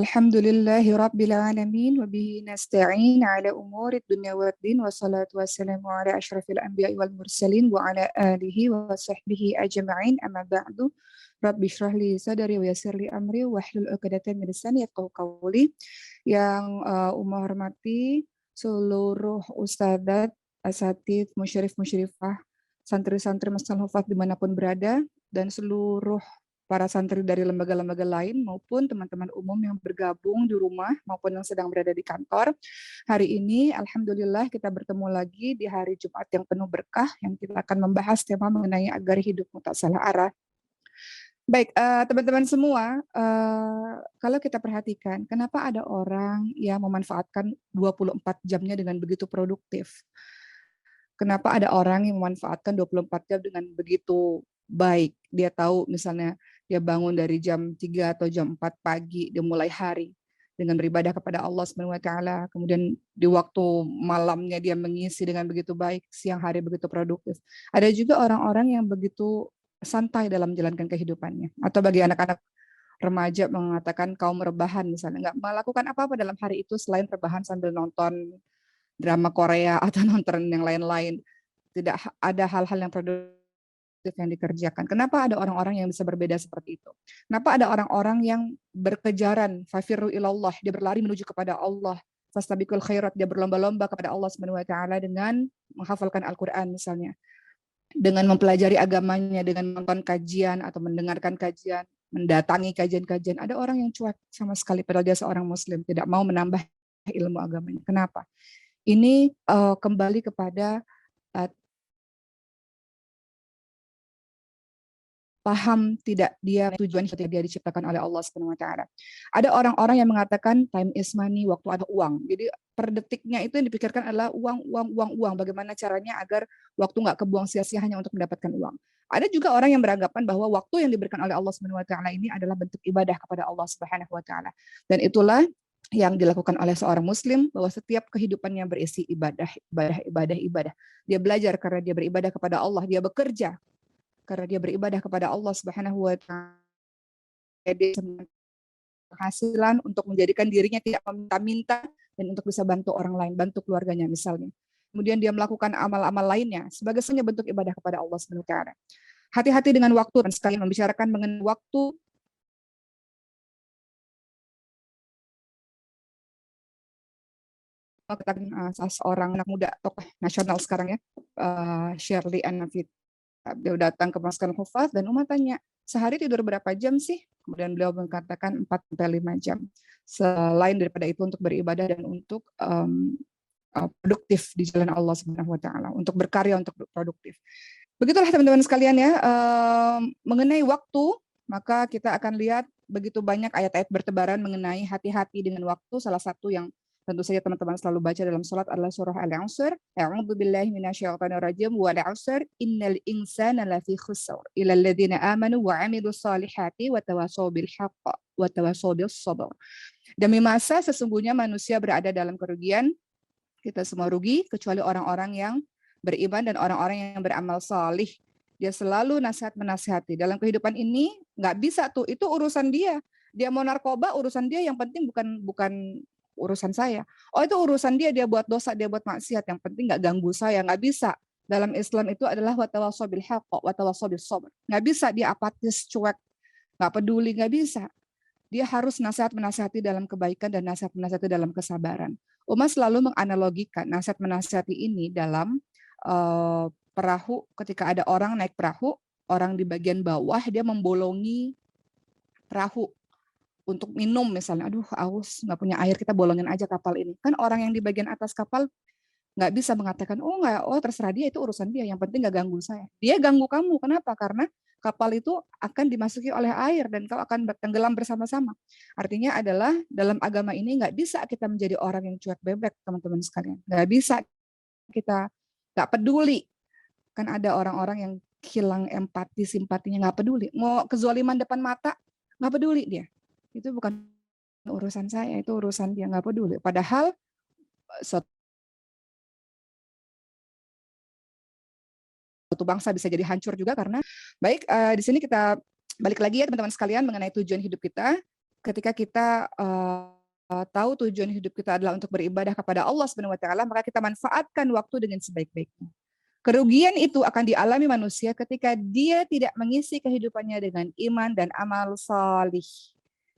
Alhamdulillahi Rabbil Alamin wa bihi nasta'in ala umuri dunya waddin wassalatu wassalamu ala asyrafil anbiya'i wal mursalin wa ala alihi wa sahbihi ajma'in amma ba'du. Rabbi shrah li sadri wa yassir li amri wahlul 'uqdatam min lisani yafqahu qawli. Yang Umar hormati seluruh ustadzat, asatidz, musyrif, musyrifah, santri-santri Masjidil Hufaz dimanapun berada, dan seluruh para santri dari lembaga-lembaga lain maupun teman-teman umum yang bergabung di rumah maupun yang sedang berada di kantor. Hari ini alhamdulillah kita bertemu lagi di hari Jumat yang penuh berkah yang kita akan membahas tema mengenai agar hidupmu tak salah arah. Baik, teman-teman semua, kalau kita perhatikan, kenapa ada orang yang memanfaatkan 24 jamnya dengan begitu produktif? Kenapa ada orang yang memanfaatkan 24 jam dengan begitu baik? Dia tahu misalnya dia bangun dari jam 3 atau jam 4 pagi, dia mulai hari dengan beribadah kepada Allah Subhanahu wa taala. Kemudian di waktu malamnya dia mengisi dengan begitu baik, siang hari begitu produktif. Ada juga orang-orang yang begitu santai dalam menjalankan kehidupannya. Atau bagi anak-anak remaja mengatakan kaum rebahan misalnya, nggak melakukan apa-apa dalam hari itu selain rebahan sambil nonton drama Korea atau nonton yang lain-lain. Tidak ada hal-hal yang produktif yang dikerjakan. Kenapa ada orang-orang yang bisa berbeda seperti itu? Kenapa ada orang-orang yang berkejaran, fafirru ilallah, dia berlari menuju kepada Allah, fastabiqul khairat, dia berlomba-lomba kepada Allah Subhanahu wa taala dengan menghafalkan Al-Qur'an misalnya, dengan mempelajari agamanya, dengan menonton kajian atau mendengarkan kajian, mendatangi kajian-kajian. Ada orang yang cuek sama sekali padahal dia seorang muslim, tidak mau menambah ilmu agamanya. Kenapa? Ini kembali kepada paham tidak dia tujuan ketika dia diciptakan oleh Allah Subhanahu wa taala. Ada orang-orang yang mengatakan time is money, waktu ada uang. Jadi per detiknya itu yang dipikirkan adalah uang, uang, uang, uang. Bagaimana caranya agar waktu nggak kebuang sia-sia hanya untuk mendapatkan uang. Ada juga orang yang beranggapan bahwa waktu yang diberikan oleh Allah Subhanahu wa taala ini adalah bentuk ibadah kepada Allah Subhanahu wa taala. Dan itulah yang dilakukan oleh seorang muslim, bahwa setiap kehidupannya berisi ibadah, ibadah, ibadah, ibadah. Dia belajar karena dia beribadah kepada Allah, dia bekerja karena dia beribadah kepada Allah Subhanahu wa taala, penghasilan untuk menjadikan dirinya tidak meminta-minta dan untuk bisa bantu orang lain, bantu keluarganya misalnya. Kemudian dia melakukan amal-amal lainnya sebagai bentuk ibadah kepada Allah Subhanahu wa taala. Hati-hati dengan waktu, dan sekali membicarakan mengenai waktu, salah seorang anak muda tokoh nasional sekarang ya, Shirley Anafit. Beliau datang ke Masjidil Hufaz dan Umar tanya, sehari tidur berapa jam sih? Kemudian beliau mengatakan 4-5 jam. Selain daripada itu untuk beribadah dan untuk produktif di jalan Allah Subhanahu wa taala, untuk berkarya, untuk produktif. Begitulah teman-teman sekalian ya, mengenai waktu, maka kita akan lihat begitu banyak ayat-ayat bertebaran mengenai hati-hati dengan waktu. Salah satu yang tentu saja teman-teman selalu baca dalam salat adalah surah Al-Asr. A'udzu billahi minasyaitonir rajim. Wal 'asr innal insana lafi khusr illa alladziina aamanu wa 'amilus shalihati wa tawashaw bil haqq wa tawashaw bis sabr. Demi masa sesungguhnya manusia berada dalam kerugian, kita semua rugi kecuali orang-orang yang beriman dan orang-orang yang beramal salih. Dia selalu nasihat-menasihati. Dalam kehidupan ini nggak bisa tuh, itu urusan dia. Dia mau narkoba, urusan dia, yang penting bukan urusan saya. Oh itu urusan dia, dia buat dosa, dia buat maksiat, yang penting nggak ganggu saya. Nggak bisa. Dalam Islam itu adalah watawassaw bil haqq watawassaw bis sabr. Nggak bisa dia apatis, cuek, nggak peduli, nggak bisa. Dia harus nasihat menasihati dalam kebaikan dan nasihat menasihati dalam kesabaran. Umar selalu menganalogikan nasihat menasihati ini dalam perahu. Ketika ada orang naik perahu, orang di bagian bawah dia membolongi perahu untuk minum misalnya, aduh aus nggak punya air, kita bolongin aja kapal ini. Kan orang yang di bagian atas kapal nggak bisa mengatakan terserah dia, itu urusan dia, yang penting nggak ganggu saya. Dia ganggu kamu, kenapa? Karena kapal itu akan dimasuki oleh air dan kau akan tenggelam bersama-sama. Artinya adalah dalam agama ini nggak bisa kita menjadi orang yang cuek bebek, teman-teman sekalian. Nggak bisa kita nggak peduli. Kan ada orang-orang yang hilang empati, simpatinya, nggak peduli. Mau kezaliman depan mata, nggak peduli dia. Itu bukan urusan saya, itu urusan dia, nggak peduli. Padahal suatu bangsa bisa jadi hancur juga karena baik. Di sini kita balik lagi ya teman-teman sekalian mengenai tujuan hidup kita. ketika kita tahu tujuan hidup kita adalah untuk beribadah kepada Allah Subhanahu wa taala, maka kita manfaatkan waktu dengan sebaik-baiknya. Kerugian itu akan dialami manusia ketika dia tidak mengisi kehidupannya dengan iman dan amal salih.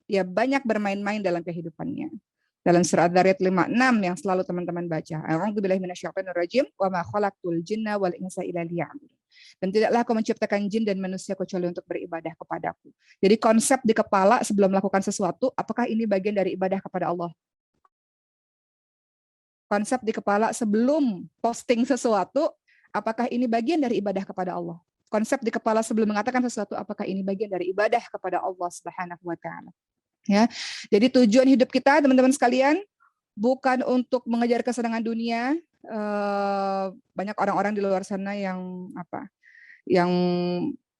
Dia banyak bermain-main dalam kehidupannya. Dalam surat Dzariyat 56 yang selalu teman-teman baca. A'udzubillahi minasyaitonirrajim wa ma khalaqtul jinna wal insa illa liya'budun. Dan tidaklah aku menciptakan jin dan manusia kecuali untuk beribadah kepadaku. Jadi konsep di kepala sebelum melakukan sesuatu, apakah ini bagian dari ibadah kepada Allah? Konsep di kepala sebelum posting sesuatu, apakah ini bagian dari ibadah kepada Allah? Konsep di kepala sebelum mengatakan sesuatu, apakah ini bagian dari ibadah kepada Allah Subhanahu wa taala? Ya. Jadi tujuan hidup kita, teman-teman sekalian, bukan untuk mengejar kesenangan dunia. Banyak orang-orang di luar sana yang yang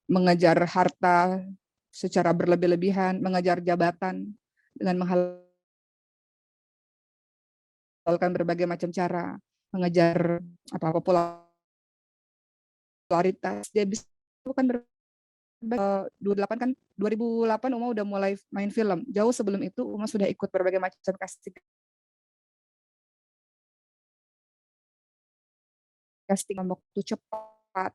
mengejar harta secara berlebih-lebihan, mengejar jabatan dengan menghalalkan berbagai macam cara, mengejar popularitas. Dia bisa bukan 28 kan 2008 Uma udah mulai main film. Jauh sebelum itu Uma sudah ikut berbagai macam casting dalam waktu cepat.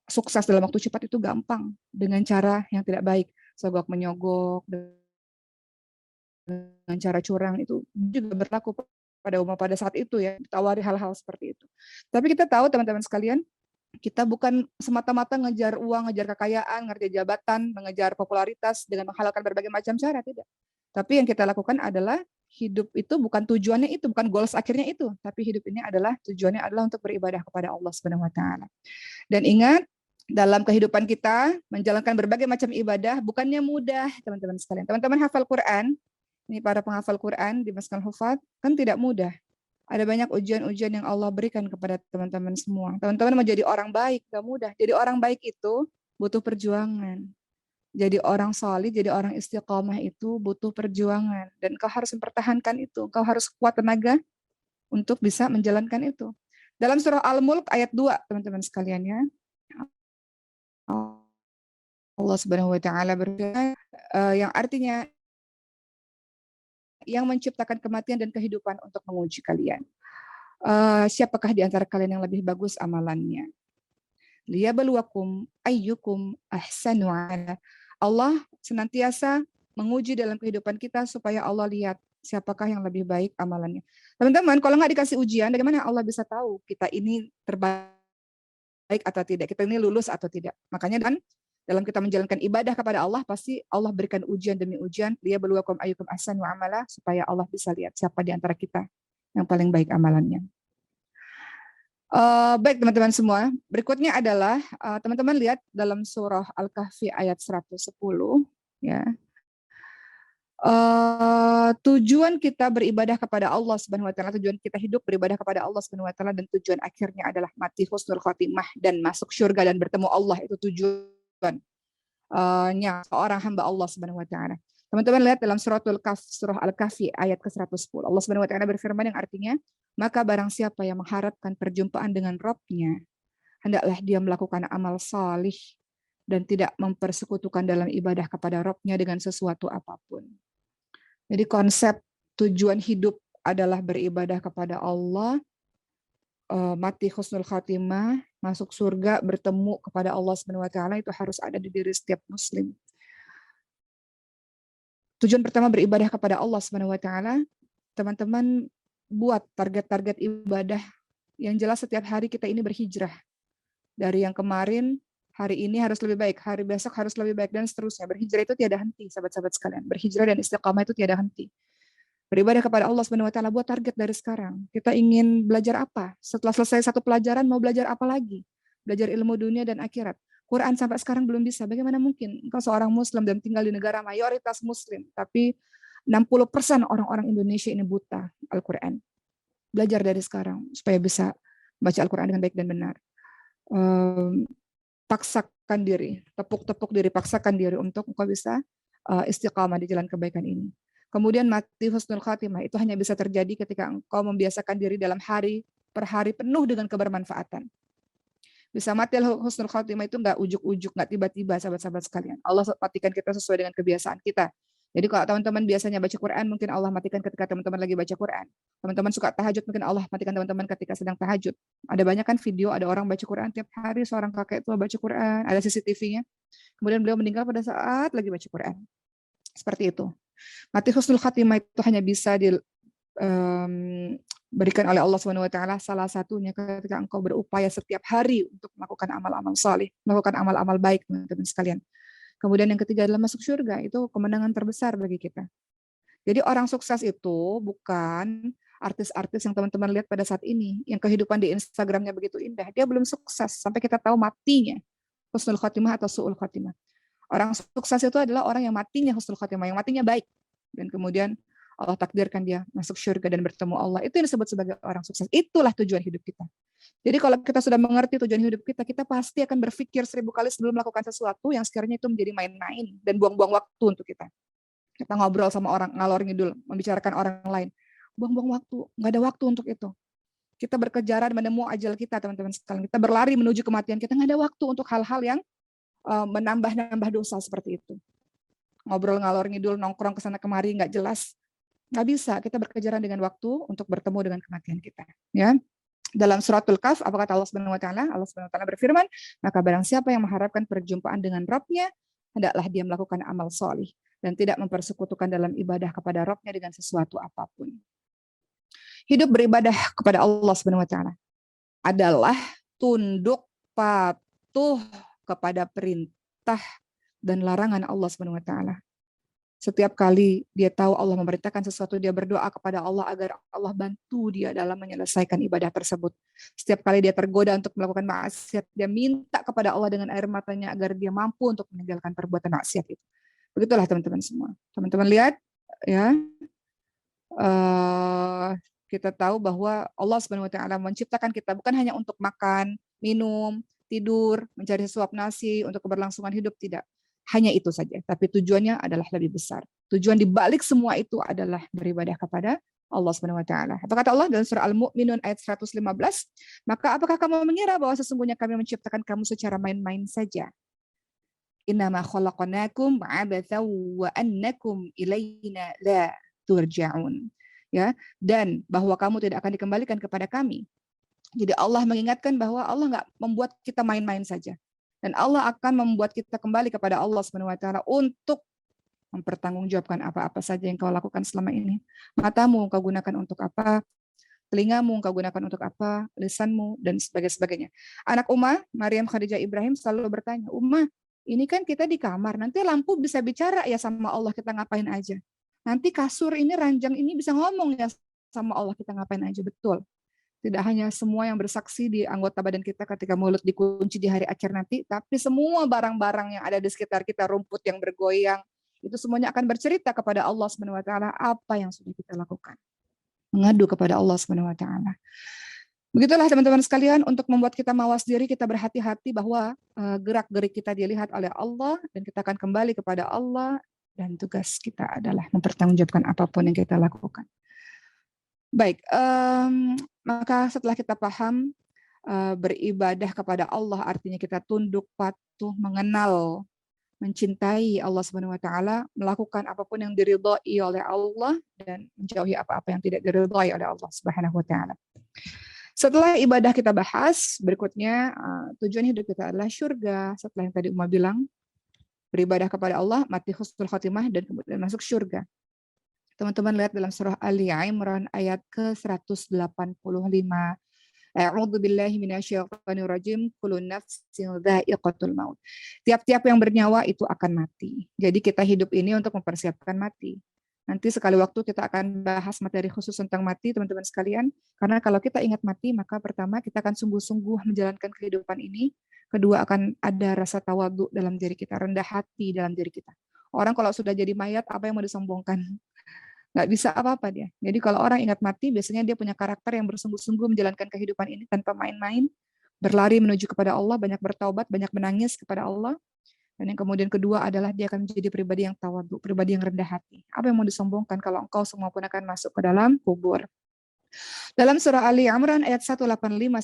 Sukses dalam waktu cepat itu gampang dengan cara yang tidak baik. Sogok menyogok dengan cara curang itu juga berlaku pada Uma pada saat itu ya, ditawari hal-hal seperti itu. Tapi kita tahu teman-teman sekalian, kita bukan semata-mata ngejar uang, ngejar kekayaan, ngejar jabatan, mengejar popularitas dengan menghalalkan berbagai macam cara, tidak. Tapi yang kita lakukan adalah hidup itu bukan tujuannya itu, bukan goals akhirnya itu, tapi hidup ini adalah tujuannya adalah untuk beribadah kepada Allah Subhanahu wa taala. Dan ingat, dalam kehidupan kita menjalankan berbagai macam ibadah bukannya mudah, teman-teman sekalian. Teman-teman hafal Quran, ini para penghafal Quran di Maskan Hufat, kan tidak mudah. Ada banyak ujian-ujian yang Allah berikan kepada teman-teman semua. Teman-teman mau jadi orang baik, gak mudah. Jadi orang baik itu butuh perjuangan. Jadi orang solid, jadi orang istiqomah itu butuh perjuangan. Dan kau harus mempertahankan itu. Kau harus kuat tenaga untuk bisa menjalankan itu. Dalam surah Al-Mulk ayat 2, teman-teman sekalian ya. Allah Subhanahu wa taala berfirman yang artinya yang menciptakan kematian dan kehidupan untuk menguji kalian. Siapakah di antara kalian yang lebih bagus amalannya? Liyabluwakum ayyukum ahsanu amala. Allah senantiasa menguji dalam kehidupan kita supaya Allah lihat siapakah yang lebih baik amalannya. Teman-teman, kalau nggak dikasih ujian, bagaimana Allah bisa tahu kita ini terbaik atau tidak, kita ini lulus atau tidak? Makanya kan dalam kita menjalankan ibadah kepada Allah, pasti Allah berikan ujian demi ujian, liyabluwakum ayyukum ahsanu amala, supaya Allah bisa lihat siapa di antara kita yang paling baik amalannya. Baik teman-teman semua, berikutnya adalah teman-teman lihat dalam surah Al-Kahfi ayat 110 ya. Tujuan kita beribadah kepada Allah Subhanahu wa taala, tujuan kita hidup beribadah kepada Allah Subhanahu wa taala, dan tujuan akhirnya adalah mati husnul khotimah dan masuk surga dan bertemu Allah. Itu tujuan seorang hamba Allah Subhanahu wa taala. Teman-teman lihat dalam surah Al-Kahfi ayat ke-110. Allah Subhanahu wa taala berfirman yang artinya, maka barang siapa yang mengharapkan perjumpaan dengan Rabb-Nya, hendaklah dia melakukan amal salih dan tidak mempersekutukan dalam ibadah kepada Rabb-Nya dengan sesuatu apapun. Jadi konsep tujuan hidup adalah beribadah kepada Allah, mati husnul khatimah, masuk surga, bertemu kepada Allah Subhanahu wa taala, itu harus ada di diri setiap muslim. Tujuan pertama beribadah kepada Allah Subhanahu wa taala, teman-teman buat target-target ibadah yang jelas. Setiap hari kita ini berhijrah. Dari yang kemarin, hari ini harus lebih baik, hari besok harus lebih baik, dan seterusnya. Berhijrah itu tiada henti, sahabat-sahabat sekalian. Berhijrah dan istiqamah itu tiada henti. Beribadah kepada Allah Subhanahu wa taala, buat target dari sekarang. Kita ingin belajar apa? Setelah selesai satu pelajaran mau belajar apa lagi? Belajar ilmu dunia dan akhirat. Quran sampai sekarang belum bisa. Bagaimana mungkin engkau seorang muslim dan tinggal di negara mayoritas muslim, tapi 60% orang-orang Indonesia ini buta Al-Quran. Belajar dari sekarang supaya bisa baca Al-Quran dengan baik dan benar. Paksakan diri, tepuk diri, paksakan diri untuk engkau bisa istiqamah di jalan kebaikan ini. Kemudian mati husnul khatimah itu hanya bisa terjadi ketika engkau membiasakan diri dalam hari per hari penuh dengan kebermanfaatan. Bisa mati husnul khatimah itu nggak ujuk-ujuk, nggak tiba-tiba, sahabat-sahabat sekalian. Allah matikan kita sesuai dengan kebiasaan kita. Jadi kalau teman-teman biasanya baca Quran, mungkin Allah matikan ketika teman-teman lagi baca Quran. Teman-teman suka tahajud, mungkin Allah matikan teman-teman ketika sedang tahajud. Ada banyak kan video, ada orang baca Quran tiap hari, seorang kakek tua baca Quran, ada CCTV-nya. Kemudian beliau meninggal pada saat lagi baca Quran. Seperti itu. Mati husnul khatimah itu hanya bisa diberikan oleh Allah Subhanahu wa taala, salah satunya ketika engkau berupaya setiap hari untuk melakukan amal-amal saleh, melakukan amal-amal baik, teman-teman sekalian. Kemudian yang ketiga adalah masuk surga. Itu kemenangan terbesar bagi kita. Jadi orang sukses itu bukan artis-artis yang teman-teman lihat pada saat ini, yang kehidupan di Instagramnya begitu indah. Dia belum sukses sampai kita tahu matinya husnul khatimah atau su'ul khatimah. Orang sukses itu adalah orang yang matinya husnul khatimah, yang matinya baik. Dan kemudian Allah takdirkan dia masuk surga dan bertemu Allah. Itu yang disebut sebagai orang sukses. Itulah tujuan hidup kita. Jadi kalau kita sudah mengerti tujuan hidup kita, kita pasti akan berpikir 1000 kali sebelum melakukan sesuatu yang sekiranya itu menjadi main-main dan buang-buang waktu untuk kita. Kita ngobrol sama orang, ngalor ngidul, membicarakan orang lain. Buang-buang waktu, nggak ada waktu untuk itu. Kita berkejaran menemu ajal kita, teman-teman sekalian. Kita berlari menuju kematian kita, nggak ada waktu untuk hal-hal yang menambah-nambah dosa seperti itu. Ngobrol ngalor ngidul, nongkrong kesana kemari, nggak jelas. Nggak bisa, kita berkejaran dengan waktu untuk bertemu dengan kematian kita. Ya. Dalam suratul Kahf, apa kata Allah Subhanahu wa taala? Allah Subhanahu wa taala berfirman, maka barang siapa yang mengharapkan perjumpaan dengan Rabb-nya, hendaklah dia melakukan amal solih dan tidak mempersekutukan dalam ibadah kepada Rabb-nya dengan sesuatu apapun. Hidup beribadah kepada Allah Subhanahu wa taala adalah tunduk patuh kepada perintah dan larangan Allah Subhanahu wa taala. Setiap kali dia tahu Allah memerintahkan sesuatu, dia berdoa kepada Allah agar Allah bantu dia dalam menyelesaikan ibadah tersebut. Setiap kali dia tergoda untuk melakukan maksiat, dia minta kepada Allah dengan air matanya agar dia mampu untuk meninggalkan perbuatan maksiat itu. Begitulah teman-teman semua. Teman-teman lihat, ya, kita tahu bahwa Allah Subhanahu wa taala menciptakan kita bukan hanya untuk makan, minum, tidur, mencari sesuap nasi untuk keberlangsungan hidup, tidak. Hanya itu saja, tapi tujuannya adalah lebih besar. Tujuan dibalik semua itu adalah beribadah kepada Allah Subhanahu wa taala. Apa kata Allah dalam surah Al-Mu'minun ayat 115? Maka apakah kamu mengira bahwa sesungguhnya kami menciptakan kamu secara main-main saja? Innama khalaqnakum 'abatsan wa annakum ilaina la turja'un. Ya, dan bahwa kamu tidak akan dikembalikan kepada kami. Jadi Allah mengingatkan bahwa Allah nggak membuat kita main-main saja. Dan Allah akan membuat kita kembali kepada Allah Subhanahu wa taala untuk mempertanggungjawabkan apa-apa saja yang kau lakukan selama ini. Matamu kau gunakan untuk apa? Telingamu kau gunakan untuk apa? Lisanmu dan sebagainya. Anak Ummah, Maryam Khadijah Ibrahim selalu bertanya, "Ummah, ini kan kita di kamar, nanti lampu bisa bicara ya sama Allah, kita ngapain aja? Nanti kasur ini, ranjang ini bisa ngomong ya sama Allah, kita ngapain aja?" Betul. Tidak hanya semua yang bersaksi di anggota badan kita ketika mulut dikunci di hari akhir nanti, tapi semua barang-barang yang ada di sekitar kita, rumput yang bergoyang, itu semuanya akan bercerita kepada Allah Subhanahu wa taala apa yang sudah kita lakukan. Mengadu kepada Allah Subhanahu wa taala. Begitulah teman-teman sekalian, untuk membuat kita mawas diri, kita berhati-hati bahwa gerak-gerik kita dilihat oleh Allah dan kita akan kembali kepada Allah, dan tugas kita adalah mempertanggungjawabkan apapun yang kita lakukan. Baik, maka setelah kita paham beribadah kepada Allah artinya kita tunduk, patuh, mengenal, mencintai Allah Subhanahu wa taala, melakukan apapun yang diridhai oleh Allah dan menjauhi apa-apa yang tidak diridhai oleh Allah Subhanahu wa taala. Setelah ibadah kita bahas, berikutnya tujuan hidup kita adalah surga. Setelah yang tadi Uma bilang, beribadah kepada Allah, mati husnul khatimah dan kemudian masuk surga. Teman-teman lihat dalam surah Ali Imran ayat ke-185. A'udzu billahi minasyaitonir rajim. Kullu nafsin dha'iqatul maut. Tiap-tiap yang bernyawa itu akan mati. Jadi kita hidup ini untuk mempersiapkan mati. Nanti sekali waktu kita akan bahas materi khusus tentang mati, teman-teman sekalian. Karena kalau kita ingat mati, maka pertama kita akan sungguh-sungguh menjalankan kehidupan ini. Kedua akan ada rasa tawadhu dalam diri kita, rendah hati dalam diri kita. Orang kalau sudah jadi mayat, apa yang mau disombongkan? Nggak bisa apa-apa dia. Jadi kalau orang ingat mati, biasanya dia punya karakter yang bersungguh-sungguh menjalankan kehidupan ini tanpa main-main, berlari menuju kepada Allah, banyak bertaubat, banyak menangis kepada Allah. Dan yang kemudian kedua adalah dia akan menjadi pribadi yang tawadhu, pribadi yang rendah hati. Apa yang mau disombongkan kalau engkau semua pun akan masuk ke dalam kubur. Dalam surah Ali Imran ayat 185,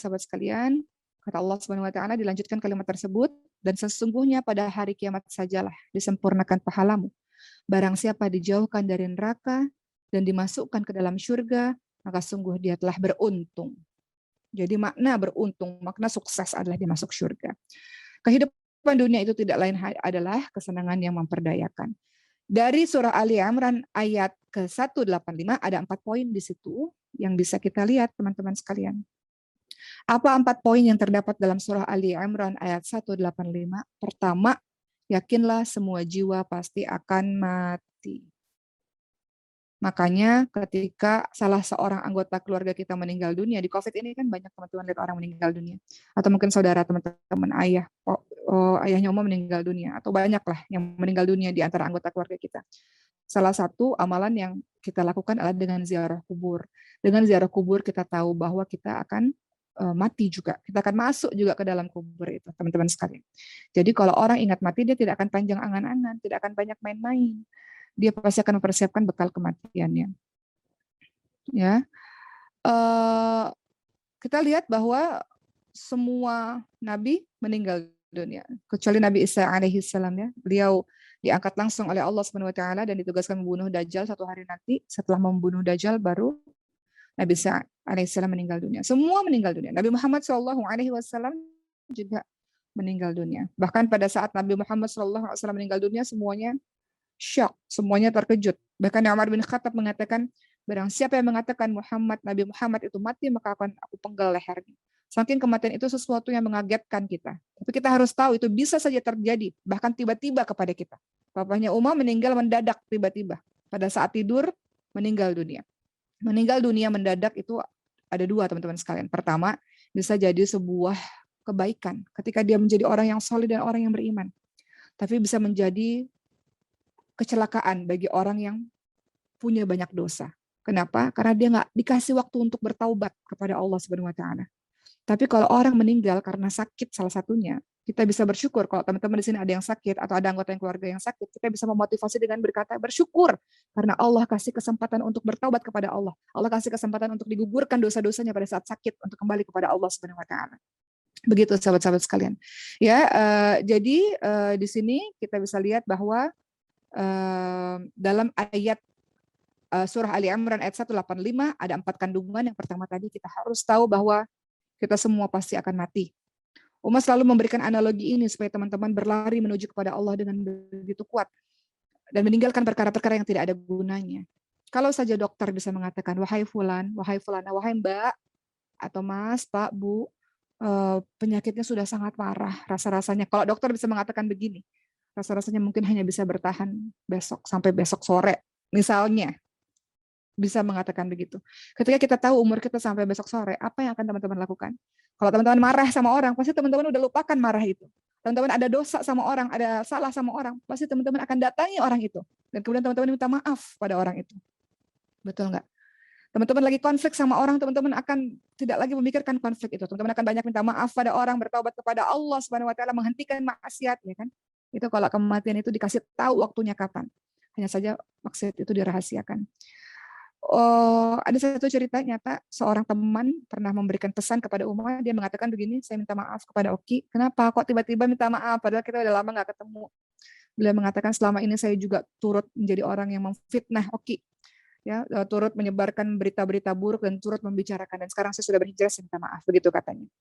sahabat sekalian, kata Allah Subhanahu wa taala, dilanjutkan kalimat tersebut, dan sesungguhnya pada hari kiamat sajalah disempurnakan pahalamu. Barang siapa dijauhkan dari neraka dan dimasukkan ke dalam surga, maka sungguh dia telah beruntung. Jadi makna beruntung, makna sukses adalah dimasuk surga. Kehidupan dunia itu tidak lain adalah kesenangan yang memperdayakan. Dari surah Ali Imran ayat ke-185 ada 4 poin di situ yang bisa kita lihat teman-teman sekalian. Apa 4 poin yang terdapat dalam surah Ali Imran ayat 185? Pertama, yakinlah semua jiwa pasti akan mati. Makanya ketika salah seorang anggota keluarga kita meninggal dunia, di COVID ini kan banyak teman-teman lihat orang meninggal dunia. Atau mungkin saudara, teman-teman, ayah, ayahnya Uma meninggal dunia. Atau banyaklah yang meninggal dunia di antara anggota keluarga kita. Salah satu amalan yang kita lakukan adalah dengan ziarah kubur. Dengan ziarah kubur kita tahu bahwa kita akan mati juga. Kita akan masuk juga ke dalam kubur itu, teman-teman sekalian. Jadi kalau orang ingat mati, dia tidak akan panjang angan-angan, tidak akan banyak main-main. Dia pasti akan mempersiapkan bekal kematiannya. Ya, kita lihat bahwa semua nabi meninggal dunia, kecuali Nabi Isa alaihissalam ya. Beliau diangkat langsung oleh Allah Subhanahu wa taala dan ditugaskan membunuh Dajjal satu hari nanti. Setelah membunuh Dajjal baru Nabi Isa alaihissalam meninggal dunia. Semua meninggal dunia. Nabi Muhammad sallallahu alaihi wasallam juga meninggal dunia. Bahkan pada saat Nabi Muhammad sallallahu alaihi wasallam meninggal dunia, semuanya shock, semuanya terkejut. Bahkan Umar bin Khattab mengatakan, barang siapa yang mengatakan Nabi Muhammad itu mati, maka akan aku penggal lehernya. Saking kematian itu sesuatu yang mengagetkan kita. Tapi kita harus tahu itu bisa saja terjadi, bahkan tiba-tiba kepada kita. Papanya Umar meninggal mendadak tiba-tiba. Pada saat tidur, meninggal dunia. Meninggal dunia mendadak itu ada dua, teman-teman sekalian. Pertama, bisa jadi sebuah kebaikan ketika dia menjadi orang yang solid dan orang yang beriman. Tapi bisa menjadi kecelakaan bagi orang yang punya banyak dosa. Kenapa? Karena dia nggak dikasih waktu untuk bertaubat kepada Allah Subhanahu wa taala. Tapi kalau orang meninggal karena sakit salah satunya, kita bisa bersyukur. Kalau teman-teman di sini ada yang sakit atau ada anggota keluarga yang sakit, kita bisa memotivasi dengan berkata bersyukur karena Allah kasih kesempatan untuk bertaubat kepada Allah. Allah kasih kesempatan untuk digugurkan dosa-dosanya pada saat sakit untuk kembali kepada Allah Subhanahu wa taala. Begitu sahabat-sahabat sekalian. Ya, jadi di sini kita bisa lihat bahwa dalam ayat surah Ali Imran ayat 185 ada 4 kandungan. Yang pertama tadi kita harus tahu bahwa kita semua pasti akan mati. Umar selalu memberikan analogi ini supaya teman-teman berlari menuju kepada Allah dengan begitu kuat dan meninggalkan perkara-perkara yang tidak ada gunanya. Kalau saja dokter bisa mengatakan, wahai fulan, wahai fulana, wahai mbak, atau mas, pak, bu, penyakitnya sudah sangat parah, rasa-rasanya. Kalau dokter bisa mengatakan begini, rasa-rasanya mungkin hanya bisa bertahan besok sampai besok sore, misalnya. Bisa mengatakan begitu. Ketika kita tahu umur kita sampai besok sore, apa yang akan teman-teman lakukan? Kalau teman-teman marah sama orang, pasti teman-teman udah lupakan marah itu. Teman-teman ada dosa sama orang, ada salah sama orang, pasti teman-teman akan datangi orang itu. Dan kemudian teman-teman minta maaf pada orang itu. Betul nggak? Teman-teman lagi konflik sama orang, teman-teman akan tidak lagi memikirkan konflik itu. Teman-teman akan banyak minta maaf pada orang, bertaubat kepada Allah Subhanahu wa taala, menghentikan maksiat, ya kan? Itu kalau kematian itu dikasih tahu waktunya kapan. Hanya saja maksiat itu dirahasiakan. Ada satu cerita nyata, seorang teman pernah memberikan pesan kepada Uma, dia mengatakan begini, saya minta maaf kepada Oki, kenapa kok tiba-tiba minta maaf, padahal kita udah lama nggak ketemu. Beliau mengatakan selama ini saya juga turut menjadi orang yang memfitnah Oki, ya, turut menyebarkan berita-berita buruk dan turut membicarakan, dan sekarang saya sudah berhijrah, saya minta maaf, begitu katanya.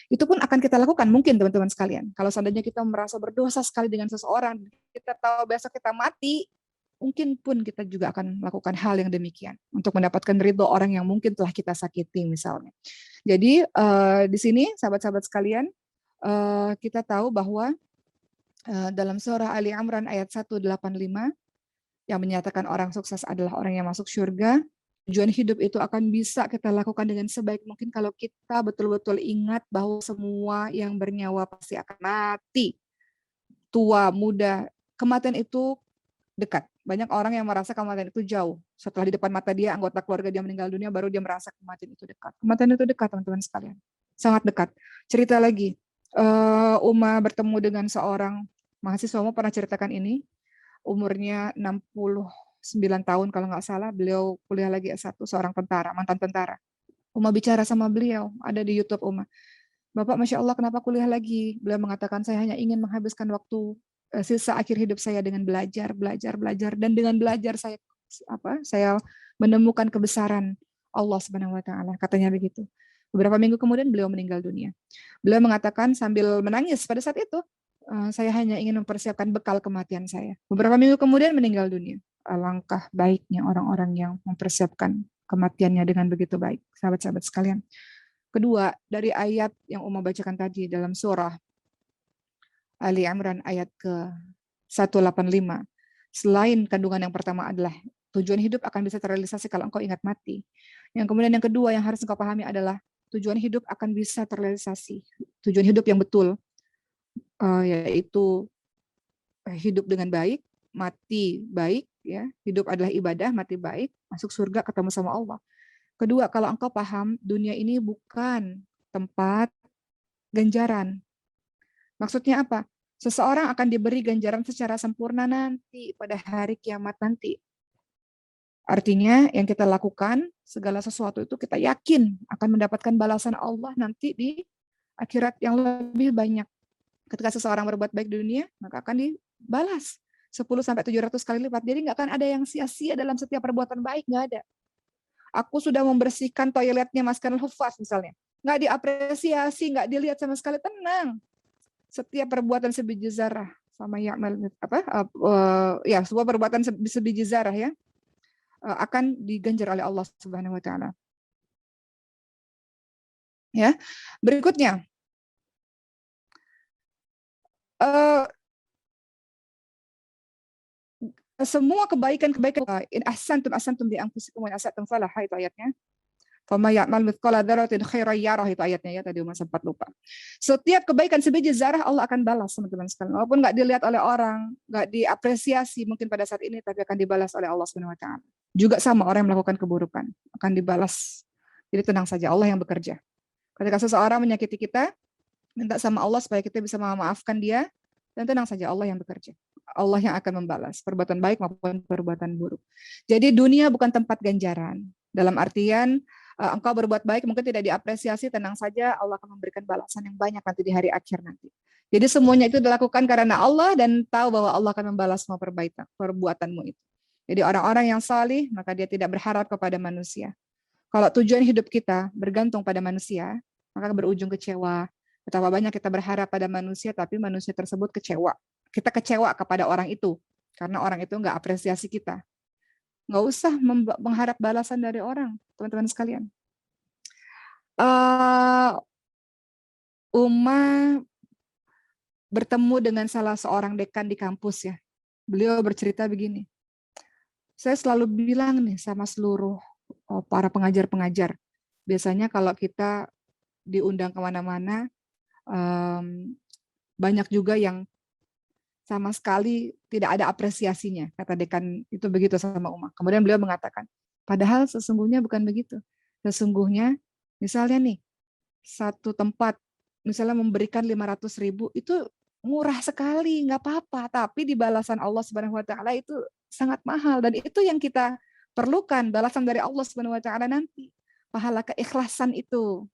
Itu pun akan kita lakukan mungkin teman-teman sekalian. Kalau seandainya kita merasa berdosa sekali dengan seseorang, kita tahu besok kita mati, mungkin pun kita juga akan melakukan hal yang demikian untuk mendapatkan ridho orang yang mungkin telah kita sakiti misalnya. Jadi di sini sahabat-sahabat sekalian, kita tahu bahwa dalam surah Ali Imran ayat 185 yang menyatakan orang sukses adalah orang yang masuk surga, tujuan hidup itu akan bisa kita lakukan dengan sebaik mungkin kalau kita betul-betul ingat bahwa semua yang bernyawa pasti akan mati. Tua, muda, kematian itu dekat. Banyak orang yang merasa kematian itu jauh. Setelah di depan mata dia, anggota keluarga dia meninggal dunia, baru dia merasa kematian itu dekat. Kematian itu dekat, teman-teman sekalian. Sangat dekat. Cerita lagi, Uma bertemu dengan seorang mahasiswa, Uma pernah ceritakan ini, umurnya 69 tahun kalau nggak salah, beliau kuliah lagi S1, seorang tentara, mantan tentara. Uma bicara sama beliau, ada di YouTube Uma. Bapak, Masya Allah, kenapa kuliah lagi? Beliau mengatakan, saya hanya ingin menghabiskan waktu sisa akhir hidup saya dengan belajar, dan dengan belajar saya menemukan kebesaran Allah Subhanahu wa taala, katanya begitu. Beberapa minggu kemudian beliau meninggal dunia. Beliau mengatakan sambil menangis pada saat itu, saya hanya ingin mempersiapkan bekal kematian saya. Beberapa minggu kemudian meninggal dunia. Alangkah baiknya orang-orang yang mempersiapkan kematiannya dengan begitu baik, sahabat-sahabat sekalian. Kedua, dari ayat yang Uma bacakan tadi dalam surah Ali Imran ayat ke-185. Selain kandungan yang pertama adalah tujuan hidup akan bisa terrealisasi kalau engkau ingat mati. Yang kemudian yang kedua yang harus engkau pahami adalah tujuan hidup akan bisa terrealisasi. Tujuan hidup yang betul, yaitu hidup dengan baik, mati baik, ya. Hidup adalah ibadah, mati baik, masuk surga, ketemu sama Allah. Kedua, kalau engkau paham dunia ini bukan tempat ganjaran. Maksudnya apa? Seseorang akan diberi ganjaran secara sempurna nanti pada hari kiamat nanti. Artinya yang kita lakukan, segala sesuatu itu kita yakin akan mendapatkan balasan Allah nanti di akhirat yang lebih banyak. Ketika seseorang berbuat baik di dunia, maka akan dibalas 10-700 kali lipat. Jadi nggak akan ada yang sia-sia dalam setiap perbuatan baik, nggak ada. Aku sudah membersihkan toiletnya Mas Kanal Hufaz misalnya. Nggak diapresiasi, nggak dilihat sama sekali, tenang. Setiap perbuatan sebiji zarah sama sebuah perbuatan sebiji zarah ya akan diganjar oleh Allah Subhanahu wa taala. Ya. Berikutnya semua kebaikan-kebaikan in ahsantum bi anfusikum wa asatum falaha, itu ayatnya. Fama ya'mal mithqala dzarratin khairan yarah, itu ayatnya ya, tadi sempat lupa. Setiap kebaikan sebiji zarah Allah akan balas, teman-teman sekalian. Walaupun nggak dilihat oleh orang, nggak diapresiasi mungkin pada saat ini, tapi akan dibalas oleh Allah Subhanahu wa taala. Juga sama orang yang melakukan keburukan akan dibalas. Jadi tenang saja, Allah yang bekerja. Ketika seseorang menyakiti kita, minta sama Allah supaya kita bisa memaafkan dia, dan tenang saja, Allah yang bekerja. Allah yang akan membalas perbuatan baik maupun perbuatan buruk. Jadi dunia bukan tempat ganjaran. Dalam artian engkau berbuat baik mungkin tidak diapresiasi, tenang saja, Allah akan memberikan balasan yang banyak nanti di hari akhir nanti. Jadi semuanya itu dilakukan karena Allah dan tahu bahwa Allah akan membalas semua perbuatanmu itu. Jadi orang-orang yang salih maka dia tidak berharap kepada manusia. Kalau tujuan hidup kita bergantung pada manusia, maka berujung kecewa. Betapa banyak kita berharap pada manusia, tapi manusia tersebut kecewa. Kita kecewa kepada orang itu, karena orang itu nggak apresiasi kita. Nggak usah mengharap balasan dari orang, teman-teman sekalian. Uma bertemu dengan salah seorang dekan di kampus ya. Beliau bercerita begini, saya selalu bilang nih sama seluruh para pengajar-pengajar, biasanya kalau kita diundang kemana-mana, banyak juga yang sama sekali tidak ada apresiasinya, kata dekan itu begitu sama Uma. Kemudian beliau mengatakan, padahal sesungguhnya bukan begitu. Sesungguhnya misalnya nih, satu tempat misalnya memberikan 500.000 itu murah sekali, nggak apa-apa. Tapi di balasan Allah Subhanahu wa taala itu sangat mahal, dan itu yang kita perlukan, balasan dari Allah Subhanahu wa taala nanti. Pahala keikhlasan itu.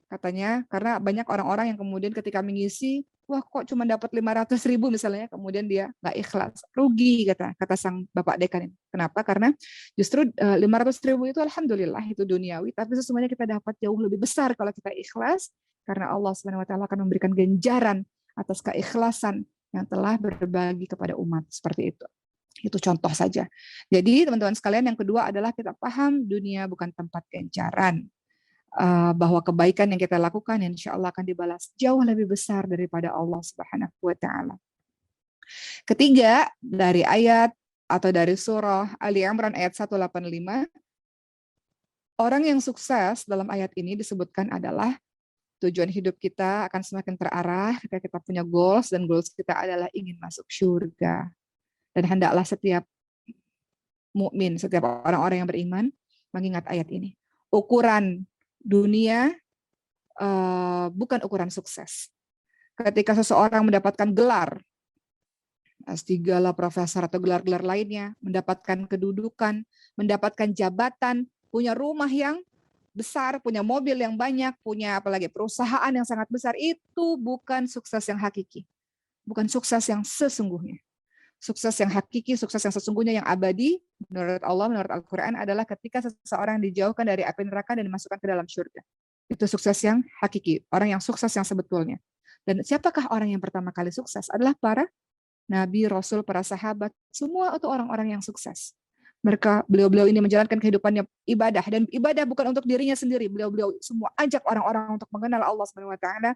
Katanya, karena banyak orang-orang yang kemudian ketika mengisi, wah kok cuma dapat 500.000 misalnya, kemudian dia nggak ikhlas, rugi kata sang bapak dekan ini. Kenapa? Karena justru 500.000 itu alhamdulillah itu duniawi, tapi sesungguhnya kita dapat jauh lebih besar kalau kita ikhlas, karena Allah Subhanahu wa taala akan memberikan ganjaran atas keikhlasan yang telah berbagi kepada umat, seperti itu. Itu contoh saja. Jadi teman-teman sekalian, yang kedua adalah kita paham dunia bukan tempat ganjaran. Bahwa kebaikan yang kita lakukan insya Allah akan dibalas jauh lebih besar daripada Allah Subhanahu wa taala. Ketiga, dari ayat atau dari surah Ali Imran ayat 185, orang yang sukses dalam ayat ini disebutkan adalah tujuan hidup kita akan semakin terarah ketika kita punya goals, dan goals kita adalah ingin masuk surga. Dan hendaklah setiap mukmin, setiap orang-orang yang beriman mengingat ayat ini. Ukuran dunia bukan ukuran sukses. Ketika seseorang mendapatkan gelar S3 lah, profesor atau gelar-gelar lainnya, mendapatkan kedudukan, mendapatkan jabatan, punya rumah yang besar, punya mobil yang banyak, punya apalagi perusahaan yang sangat besar, itu bukan sukses yang hakiki. bukan sukses yang sesungguhnya. Sukses yang hakiki, sukses yang sesungguhnya, yang abadi, menurut Allah, menurut Al-Quran adalah ketika seseorang dijauhkan dari api neraka dan dimasukkan ke dalam surga. Itu sukses yang hakiki, orang yang sukses yang sebetulnya. Dan siapakah orang yang pertama kali sukses? Adalah para nabi, rasul, para sahabat, semua itu orang-orang yang sukses. Mereka, beliau-beliau ini menjalankan kehidupannya ibadah, dan ibadah bukan untuk dirinya sendiri. Beliau-beliau semua ajak orang-orang untuk mengenal Allah Subhanahu wa taala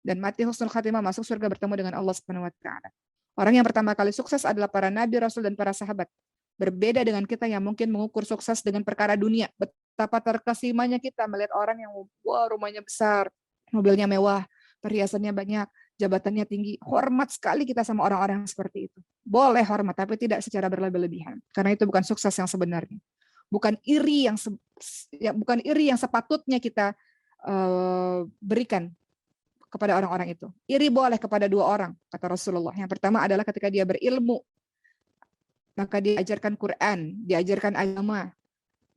dan mati husnul khatimah, masuk surga bertemu dengan Allah Subhanahu wa taala. Orang yang pertama kali sukses adalah para nabi, rasul, dan para sahabat. Berbeda dengan kita yang mungkin mengukur sukses dengan perkara dunia. Betapa terkesimanya kita melihat orang yang wah rumahnya besar, mobilnya mewah, perhiasannya banyak, jabatannya tinggi. Hormat sekali kita sama orang-orang seperti itu. Boleh hormat, tapi tidak secara berlebih-lebihan. Karena itu bukan sukses yang sebenarnya. Bukan iri yang sepatutnya kita berikan kepada orang-orang itu. Iri boleh kepada dua orang, kata Rasulullah. Yang pertama adalah ketika dia berilmu, maka dia ajarkan Quran, diajarkan agama,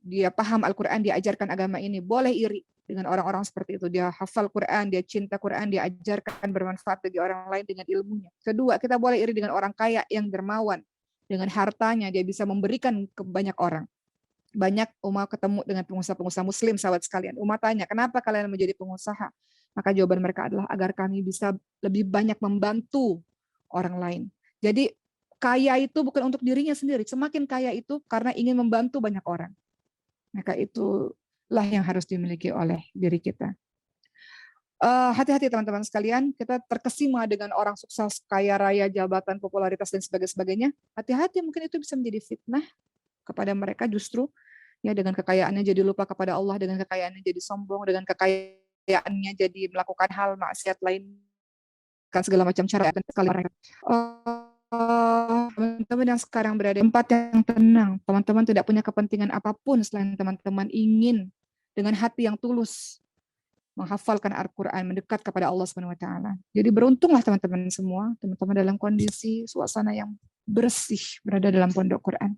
dia paham Al-Quran, dia ajarkan agama ini. Boleh iri dengan orang-orang seperti itu. Dia hafal Quran, dia cinta Quran, dia ajarkan bermanfaat bagi orang lain dengan ilmunya. Kedua, kita boleh iri dengan orang kaya yang dermawan. Dengan hartanya, dia bisa memberikan ke banyak orang. Banyak Umar ketemu dengan pengusaha-pengusaha muslim, sahabat sekalian. Umar tanya, kenapa kalian menjadi pengusaha? Maka jawaban mereka adalah agar kami bisa lebih banyak membantu orang lain. Jadi kaya itu bukan untuk dirinya sendiri. Semakin kaya itu karena ingin membantu banyak orang. Maka itulah yang harus dimiliki oleh diri kita. Hati-hati teman-teman sekalian, kita terkesima dengan orang sukses, kaya raya, jabatan, popularitas, dan sebagainya. Hati-hati, mungkin itu bisa menjadi fitnah kepada mereka justru. Ya, dengan kekayaannya jadi lupa kepada Allah, dengan kekayaannya jadi sombong, dengan kekayaannya jadi melakukan hal maksiat lain, kan segala macam cara sekali mereka. Teman-teman yang sekarang berada di tempat yang tenang, teman-teman tidak punya kepentingan apapun selain teman-teman ingin dengan hati yang tulus menghafalkan Al-Quran, mendekat kepada Allah Subhanahu wa taala. Jadi beruntunglah teman-teman semua, teman-teman dalam kondisi suasana yang bersih berada dalam pondok Quran.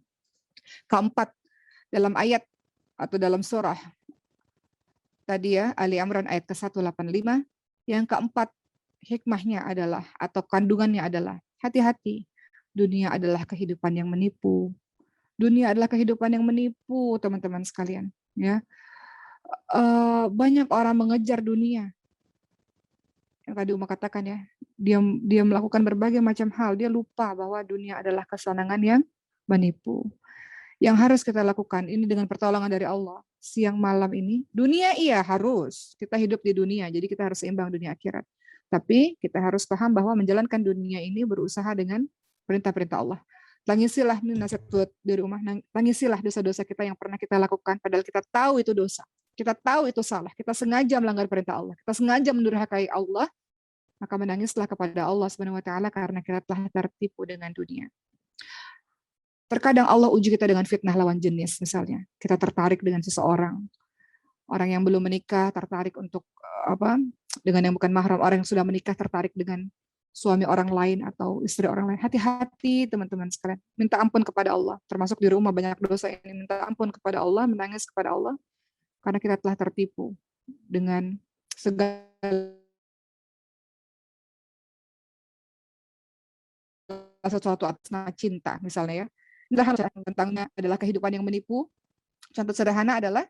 Keempat, dalam ayat atau dalam surah tadi ya, Ali Imran ayat ke-185, yang keempat hikmahnya adalah atau kandungannya adalah hati-hati. Dunia adalah kehidupan yang menipu. Dunia adalah kehidupan yang menipu, teman-teman sekalian. Ya, banyak orang mengejar dunia. Yang tadi Uma katakan ya, dia melakukan berbagai macam hal. Dia lupa bahwa dunia adalah kesenangan yang menipu. Yang harus kita lakukan ini dengan pertolongan dari Allah. Siang malam ini, dunia iya harus. Kita hidup di dunia, jadi kita harus seimbang dunia akhirat. Tapi kita harus paham bahwa menjalankan dunia ini berusaha dengan perintah-perintah Allah. Tangisilah, ini nasihat buat dari rumah, tangisilah dosa-dosa kita yang pernah kita lakukan, padahal kita tahu itu dosa. Kita tahu itu salah, kita sengaja melanggar perintah Allah, kita sengaja mendurhakai Allah, maka menangislah kepada Allah Subhanahu wa taala karena kita telah tertipu dengan dunia. Terkadang Allah uji kita dengan fitnah lawan jenis, misalnya kita tertarik dengan seseorang, orang yang belum menikah tertarik untuk dengan yang bukan mahram, orang yang sudah menikah tertarik dengan suami orang lain atau istri orang lain. Hati-hati teman-teman sekalian, minta ampun kepada Allah, termasuk di rumah banyak dosa ini, minta ampun kepada Allah, menangis kepada Allah, karena kita telah tertipu dengan segala sesuatu atas nama cinta, misalnya ya. Inilah tentangnya adalah kehidupan yang menipu. Contoh sederhana adalah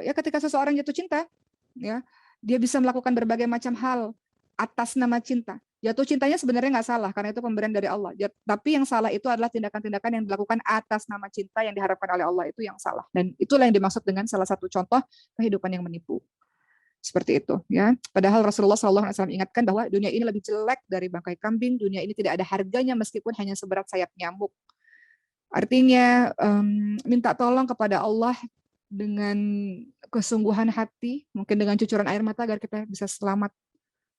ya ketika seseorang jatuh cinta, ya dia bisa melakukan berbagai macam hal atas nama cinta. Jatuh cintanya sebenarnya nggak salah karena itu pemberian dari Allah. Tapi yang salah itu adalah tindakan-tindakan yang dilakukan atas nama cinta yang diharapkan oleh Allah, itu yang salah. Dan itulah yang dimaksud dengan salah satu contoh kehidupan yang menipu. Seperti itu, ya. Padahal Rasulullah SAW ingatkan bahwa dunia ini lebih jelek dari bangkai kambing. Dunia ini tidak ada harganya meskipun hanya seberat sayap nyamuk. Artinya minta tolong kepada Allah dengan kesungguhan hati, mungkin dengan cucuran air mata agar kita bisa selamat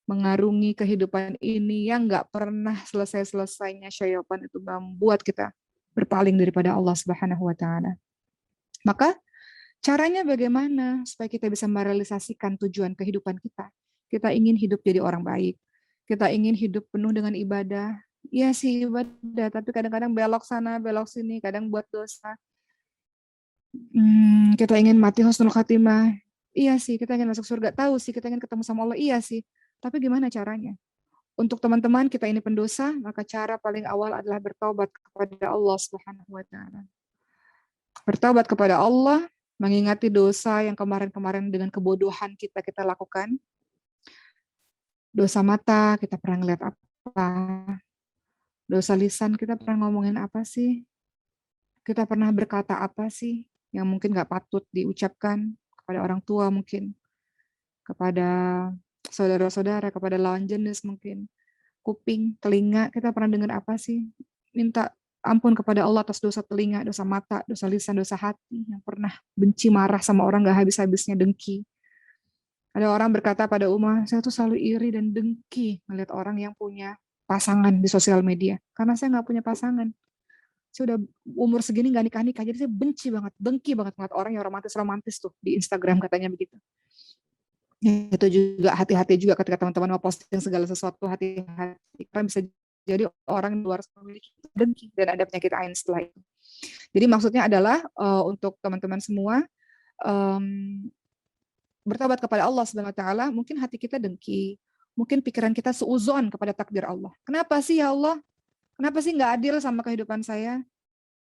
mengarungi kehidupan ini yang nggak pernah selesai-selesainya. Syaitan itu membuat kita berpaling daripada Allah Subhanahu wa taala. Maka caranya bagaimana supaya kita bisa merealisasikan tujuan kehidupan kita? Kita ingin hidup jadi orang baik. Kita ingin hidup penuh dengan ibadah. Iya sih ibadah, tapi kadang-kadang belok sana, belok sini, kadang buat dosa. Kita ingin mati husnul khatimah. Iya sih, kita ingin masuk surga. Tahu sih, kita ingin ketemu sama Allah. Iya sih. Tapi gimana caranya? untuk teman-teman kita ini pendosa, maka cara paling awal adalah bertaubat kepada Allah Subhanahu wa taala. Bertaubat kepada Allah, mengingati dosa yang kemarin-kemarin dengan kebodohan kita lakukan. Dosa mata, kita pernah ngeliat apa? Dosa lisan, kita pernah ngomongin apa sih? Kita pernah berkata apa sih yang mungkin nggak patut diucapkan kepada orang tua mungkin, kepada saudara-saudara, kepada lawan jenis mungkin. Kuping, telinga, kita pernah dengar apa sih? Minta ampun kepada Allah atas dosa telinga, dosa mata, dosa lisan, dosa hati, yang pernah benci, marah sama orang gak habis-habisnya, dengki. Ada orang berkata pada Umar, saya tuh selalu iri dan dengki melihat orang yang punya pasangan di sosial media. Karena saya gak punya pasangan. Saya udah umur segini gak nikah-nikah, jadi saya benci banget, dengki banget ngeliat orang yang romantis-romantis tuh di Instagram katanya begitu. Itu juga hati-hati juga ketika teman-teman mau posting segala sesuatu, hati-hati karena bisa jadi orang di luar memiliki dengki dan ada penyakit ain setelah itu. Jadi maksudnya adalah untuk teman-teman semua bertobat kepada Allah Subhanahu wa taala, mungkin hati kita dengki, mungkin pikiran kita suuzon kepada takdir Allah. Kenapa sih ya Allah? Kenapa sih nggak adil sama kehidupan saya?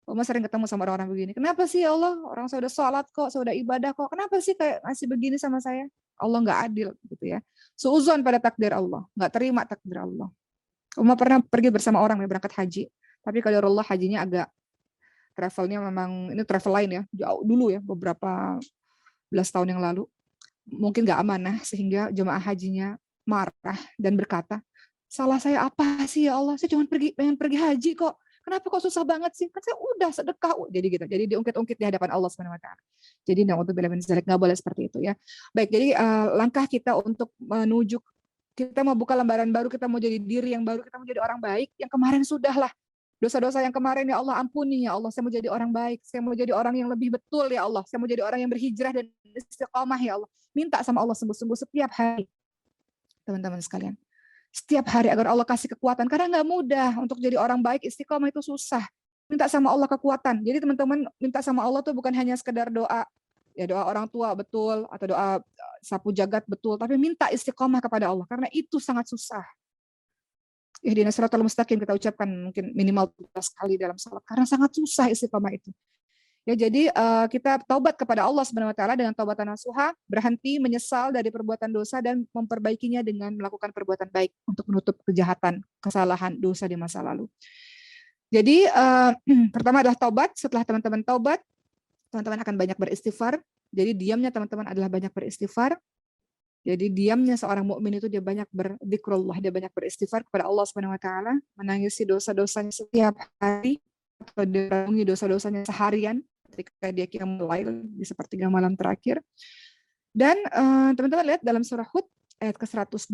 Oma sering ketemu sama orang-orang begini. Kenapa sih ya Allah? Orang saya udah sholat kok, saya udah ibadah kok. Kenapa sih kayak ngasih begini sama saya? Allah nggak adil gitu ya. Suuzon pada takdir Allah, nggak terima takdir Allah. Uma pernah pergi bersama orang yang berangkat haji, tapi kalau Allah hajinya agak travelnya memang ini travel lain ya, jauh dulu ya, beberapa belas tahun yang lalu. Mungkin nggak amanah sehingga jemaah hajinya marah dan berkata, salah saya apa sih ya Allah? Saya cuma pengen pergi haji kok. Kenapa kok susah banget sih? Kan saya udah sedekah. Jadi gitu. Jadi diungkit-ungkit di hadapan Allah Subhanahu wa taala. Jadi naudzubillah min dzalik, enggak boleh seperti itu ya. Baik, jadi langkah kita untuk menuju kita mau buka lembaran baru, kita mau jadi diri yang baru, kita mau jadi orang baik. Yang kemarin sudahlah. Dosa-dosa yang kemarin ya Allah ampuni ya Allah. Saya mau jadi orang baik. Saya mau jadi orang yang lebih betul ya Allah. Saya mau jadi orang yang berhijrah dan istiqamah ya Allah. Minta sama Allah sungguh-sungguh setiap hari. Teman-teman sekalian. Setiap hari agar Allah kasih kekuatan. Karena nggak mudah untuk jadi orang baik, istiqomah itu susah. Minta sama Allah kekuatan. Jadi teman-teman minta sama Allah tuh bukan hanya sekedar doa, ya doa orang tua betul, atau doa sapu jagat betul, tapi minta istiqomah kepada Allah. Karena itu sangat susah. Ihdinas siratal mustaqim kita ucapkan mungkin minimal 13 kali dalam salat. Karena sangat susah istiqomah itu. Ya, jadi kita taubat kepada Allah Subhanahu wa taala dengan taubatan nasuha, berhenti menyesal dari perbuatan dosa dan memperbaikinya dengan melakukan perbuatan baik untuk menutup kejahatan, kesalahan, dosa di masa lalu. Jadi pertama adalah taubat. Setelah teman-teman taubat, teman-teman akan banyak beristighfar. Jadi diamnya teman-teman adalah banyak beristighfar. Jadi diamnya seorang mukmin itu dia banyak berdzikrullah, dia banyak beristighfar kepada Allah Subhanahu wa taala, menangisi dosa-dosanya setiap hari atau direnungi dosa-dosanya seharian ketika dia qiyamul lail di sepertiga malam terakhir. Dan teman-teman lihat dalam surah Hud ayat ke-112,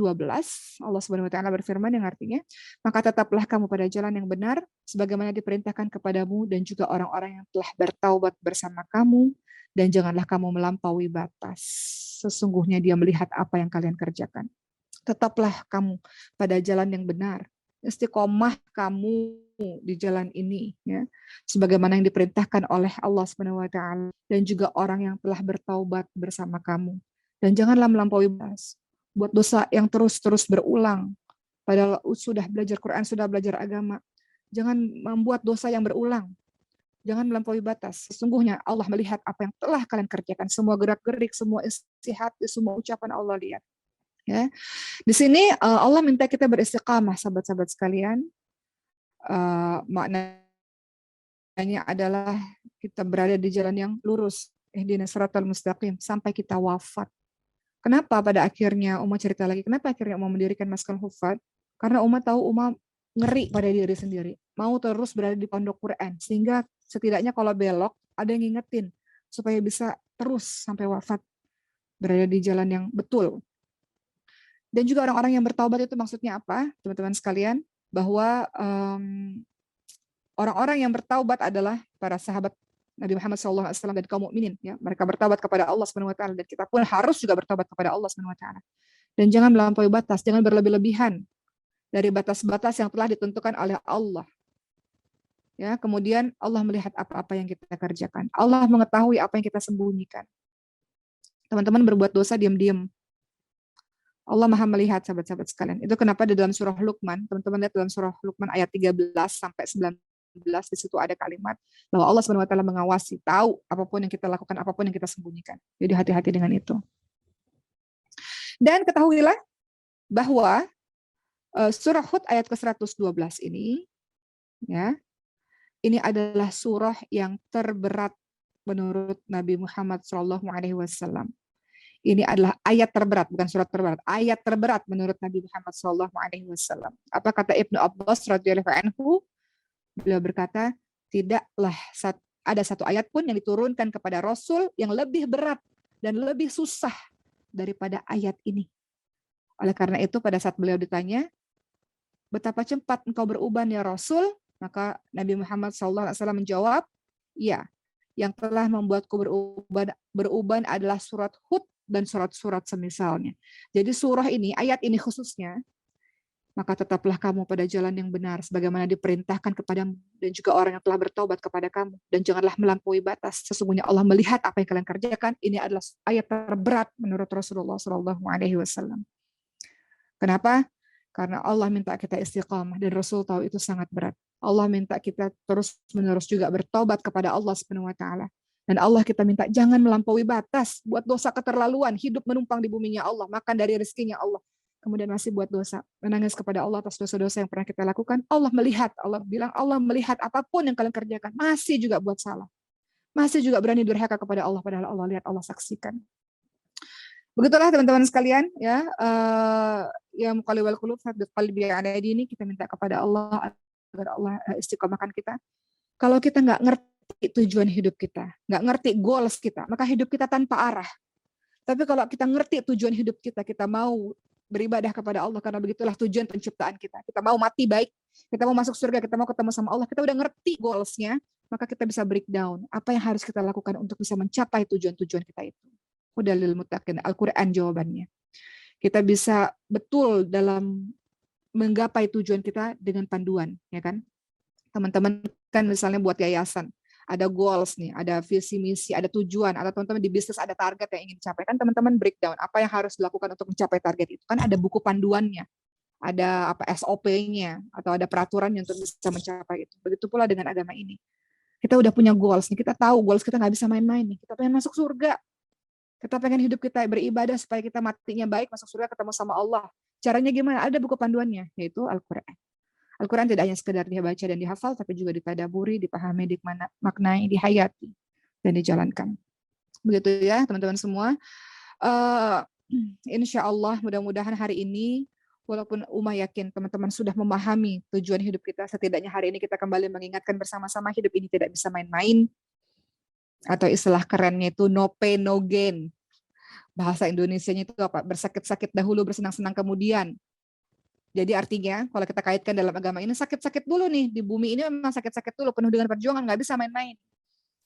Allah Subhanahu wa taala berfirman yang artinya, "Maka tetaplah kamu pada jalan yang benar sebagaimana diperintahkan kepadamu dan juga orang-orang yang telah bertaubat bersama kamu, dan janganlah kamu melampaui batas. Sesungguhnya dia melihat apa yang kalian kerjakan." Tetaplah kamu pada jalan yang benar. Istiqomah kamu di jalan ini ya, sebagaimana yang diperintahkan oleh Allah Subhanahu wa taala dan juga orang yang telah bertaubat bersama kamu. Dan janganlah melampaui batas. Buat dosa yang terus-terus berulang. Padahal sudah belajar Quran, sudah belajar agama. Jangan membuat dosa yang berulang. Jangan melampaui batas. Sesungguhnya Allah melihat apa yang telah kalian kerjakan. Semua gerak-gerik, semua isi hati, semua ucapan Allah lihat. Ya. Di sini Allah minta kita beristiqamah, sahabat-sahabat sekalian. Maknanya adalah kita berada di jalan yang lurus. Ihdinas siratal mustaqim sampai kita wafat. Kenapa pada akhirnya Uma cerita lagi? Kenapa akhirnya Uma mendirikan Maskal Hufad? Karena Uma tahu Uma ngeri pada diri sendiri. Mau terus berada di pondok Quran. Sehingga setidaknya kalau belok ada yang ngingetin. Supaya bisa terus sampai wafat. Berada di jalan yang betul. Dan juga orang-orang yang bertaubat itu maksudnya apa? Teman-teman sekalian. Bahwa orang-orang yang bertaubat adalah para sahabat Nabi Muhammad SAW dan kaum mukminin. Ya. Mereka bertaubat kepada Allah SWT. Dan kita pun harus juga bertaubat kepada Allah SWT. Dan jangan melampaui batas. Jangan berlebih-lebihan dari batas-batas yang telah ditentukan oleh Allah. Ya, kemudian Allah melihat apa-apa yang kita kerjakan. Allah mengetahui apa yang kita sembunyikan. Teman-teman berbuat dosa diam-diam. Allah Maha melihat, sahabat-sahabat sekalian. Itu kenapa di dalam surah Luqman, teman-teman lihat dalam surah Luqman ayat 13 sampai 19, di situ ada kalimat bahwa Allah Subhanahu wa taala mengawasi, tahu apapun yang kita lakukan, apapun yang kita sembunyikan. Jadi hati-hati dengan itu. Dan ketahuilah bahwa surah Hud ayat ke-112 ini, ya, ini adalah surah yang terberat menurut Nabi Muhammad SAW. Ini adalah ayat terberat, bukan surat terberat. Ayat terberat menurut Nabi Muhammad SAW. Apa kata Ibnu Abbas radhiyallahu anhu? Beliau berkata, tidaklah ada satu ayat pun yang diturunkan kepada Rasul yang lebih berat dan lebih susah daripada ayat ini. Oleh karena itu pada saat beliau ditanya, betapa cepat engkau beruban ya Rasul? Maka Nabi Muhammad SAW menjawab, ya, yang telah membuatku beruban adalah surat Hud dan surat-surat semisalnya. Jadi surah ini, ayat ini khususnya, maka tetaplah kamu pada jalan yang benar, sebagaimana diperintahkan kepadamu, dan juga orang yang telah bertobat kepada kamu, dan janganlah melampaui batas. Sesungguhnya Allah melihat apa yang kalian kerjakan. Ini adalah ayat terberat menurut Rasulullah SAW. Kenapa? Karena Allah minta kita istiqamah, dan Rasul tahu itu sangat berat. Allah minta kita terus-menerus juga bertobat kepada Allah Subhanahu wa taala. Dan Allah kita minta jangan melampaui batas, buat dosa keterlaluan, hidup menumpang di buminya Allah, makan dari rezekinya Allah, kemudian masih buat dosa, menangis kepada Allah atas dosa-dosa yang pernah kita lakukan. Allah melihat, Allah bilang Allah melihat apapun yang kalian kerjakan, masih juga buat salah, masih juga berani durhaka kepada Allah, padahal Allah lihat, Allah saksikan. Begitulah teman-teman sekalian, ya, ya muqallibal qulub tsabbit qalbi ala dini, kita minta kepada Allah agar Allah istiqomahkan kita. Kalau kita nggak ngerti tujuan hidup kita, nggak ngerti goals kita, maka hidup kita tanpa arah. Tapi kalau kita ngerti tujuan hidup kita, kita mau beribadah kepada Allah karena begitulah tujuan penciptaan kita. Kita mau mati baik, kita mau masuk surga, kita mau ketemu sama Allah, kita udah ngerti goalsnya, maka kita bisa breakdown apa yang harus kita lakukan untuk bisa mencapai tujuan-tujuan kita itu. Hudalil muttaqin, Al-Quran jawabannya. Kita bisa betul dalam menggapai tujuan kita dengan panduan, ya kan? Teman-teman kan misalnya buat yayasan, ada goals nih, ada visi misi, ada tujuan, atau teman-teman di bisnis ada target yang ingin dicapai. Kan teman-teman breakdown apa yang harus dilakukan untuk mencapai target itu. Kan ada buku panduannya, ada apa SOP-nya, atau ada peraturannya untuk bisa mencapai itu. Begitu pula dengan agama ini. Kita udah punya goals nih, kita tahu goals kita nggak bisa main-main nih. Kita pengen masuk surga. Kita pengen hidup kita beribadah supaya kita matinya baik, masuk surga ketemu sama Allah. Caranya gimana? Ada buku panduannya, yaitu Al-Quran. Al-Quran tidak hanya sekedar dibaca dan dihafal, tapi juga ditadaburi, dipahami, dimaknai, dihayati, dan dijalankan. Begitu ya teman-teman semua. Insya Allah mudah-mudahan hari ini, walaupun Uma yakin teman-teman sudah memahami tujuan hidup kita, setidaknya hari ini kita kembali mengingatkan bersama-sama hidup ini tidak bisa main-main, atau istilah kerennya itu no pain, no gain. Bahasa Indonesianya itu apa? Bersakit-sakit dahulu, bersenang-senang kemudian. Jadi artinya kalau kita kaitkan dalam agama ini, sakit-sakit dulu nih, di bumi ini memang sakit-sakit dulu, penuh dengan perjuangan, nggak bisa main-main.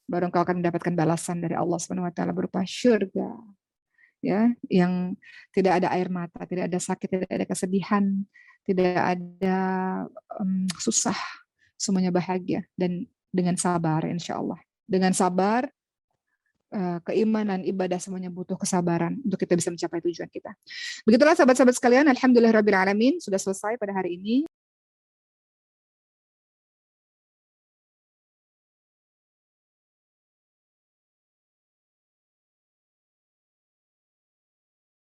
Baru engkau akan mendapatkan balasan dari Allah Subhanahu wa taala berupa syurga. Ya, yang tidak ada air mata, tidak ada sakit, tidak ada kesedihan, tidak ada susah, semuanya bahagia dan dengan sabar insya Allah. Dengan sabar, keimanan, ibadah semuanya butuh kesabaran untuk kita bisa mencapai tujuan kita. Begitulah sahabat-sahabat sekalian, alhamdulillahirabbil alamin, sudah selesai pada hari ini.